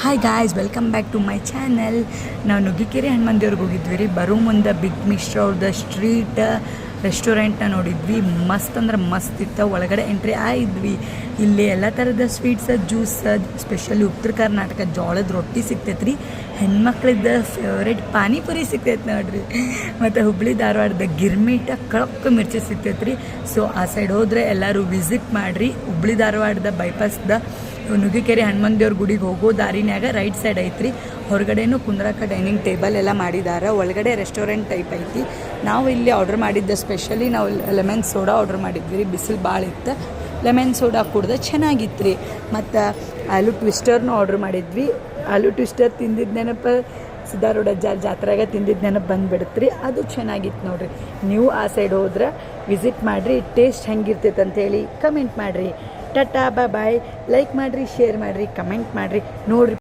Hi guys, welcome back to my channel. ನಾವು ನುಗ್ಗಿಕೆರೆ ಹನುಮಾನ್ ದೇವ್ರಿಗೆ ಹೋಗಿದ್ವಿ ರೀ. ಬರೋ ಮುಂದೆ ಬಿಗ್ ಮಿಶ್ರ ಅವ್ರದ್ದು ಸ್ಟ್ರೀಟ್ ರೆಸ್ಟೋರೆಂಟ್ನ ನೋಡಿದ್ವಿ. ಮಸ್ತ್ ಅಂದ್ರೆ ಮಸ್ತ್ ಇತ್ತು. ಒಳಗಡೆ ಎಂಟ್ರಿ ಆಯಿದ್ವಿ. ಇಲ್ಲಿ ಎಲ್ಲ ಥರದ ಸ್ವೀಟ್ಸ್, ಜ್ಯೂಸ್, ಸ್ಪೆಷಲಿ ಉತ್ತರ ಕರ್ನಾಟಕ ಜೋಳದ ರೊಟ್ಟಿ ಸಿಗ್ತೈತೆ ರೀ. ಹೆಣ್ಮಕ್ಳಿದ್ದ ಫೇವ್ರೇಟ್ ಪಾನಿಪುರಿ ಸಿಗ್ತೈತೆ ನೋಡ್ರಿ. ಮತ್ತು ಹುಬ್ಳಿ ಧಾರವಾಡದ ಗಿರ್ಮಿಟ ಕಳಕ್ ಮಿರ್ಚಿ ಸಿಗ್ತೈತೆ ರೀ. ಸೊ ಆ ಸೈಡ್ ಹೋದರೆ ಎಲ್ಲರೂ ವಿಸಿಟ್ ಮಾಡಿರಿ. ಹುಬ್ಳಿ ಧಾರವಾಡದ ಬೈಪಾಸ್ದ ನುಗ್ಗಿಕೆರೆ ಹನುಮಾನ್ ದೇವ್ರ ಗುಡಿಗೆ ಹೋಗೋ ದಾರಿನ್ಯಾಗ ರೈಟ್ ಸೈಡ್ ಐತ್ರಿ. ಹೊರಗಡೆನೂ ಕುಂದ್ರಾಕ ಡೈನಿಂಗ್ ಟೇಬಲ್ ಎಲ್ಲ ಮಾಡಿದ್ದಾರೆ. ಒಳಗಡೆ ರೆಸ್ಟೋರೆಂಟ್ ಟೈಪ್ ಐತಿ. ನಾವು ಇಲ್ಲಿ ಆರ್ಡ್ರ್ ಮಾಡಿದ್ದ ಸ್ಪೆಷಲಿ ನಾವು ಲೆಮನ್ ಸೋಡಾ ಆರ್ಡ್ರ್ ಮಾಡಿದ್ವಿ ರೀ. ಬಿಸಿಲು ಭಾಳ ಇತ್ತು. ಲೆಮನ್ ಸೋಡಾ ಕುಡ್ದು ಚೆನ್ನಾಗಿತ್ತು ರೀ. ಮತ್ತು ಆಲೂ ಟ್ವಿಸ್ಟರ್ನೂ ಆರ್ಡ್ರ್ ಮಾಡಿದ್ವಿ. ಆಲೂ ಟ್ವಿಸ್ಟರ್ ತಿಂದಿದ್ದು ನೆನಪು ಸಿದ್ದಾರೂಢ ಜಾತ್ರೆಗೆ ತಿಂದಿದ್ದು ನೆನಪು ಬಂದುಬಿಡುತ್ತೆ ರೀ. ಅದು ಚೆನ್ನಾಗಿತ್ತು ನೋಡಿರಿ. ನೀವು ಆ ಸೈಡ್ ಹೋದ್ರೆ ವಿಸಿಟ್ ಮಾಡಿರಿ. ಟೇಸ್ಟ್ ಹೆಂಗಿರ್ತೈತೆ ಅಂತೇಳಿ ಕಮೆಂಟ್ ಮಾಡಿರಿ. ಟಾಟಾ ಬಾಯ್. ಲೈಕ್ ಮಾಡಿರಿ, ಶೇರ್ ಮಾಡಿರಿ, ಕಮೆಂಟ್ ಮಾಡಿರಿ. ನೋಡಿರಿ.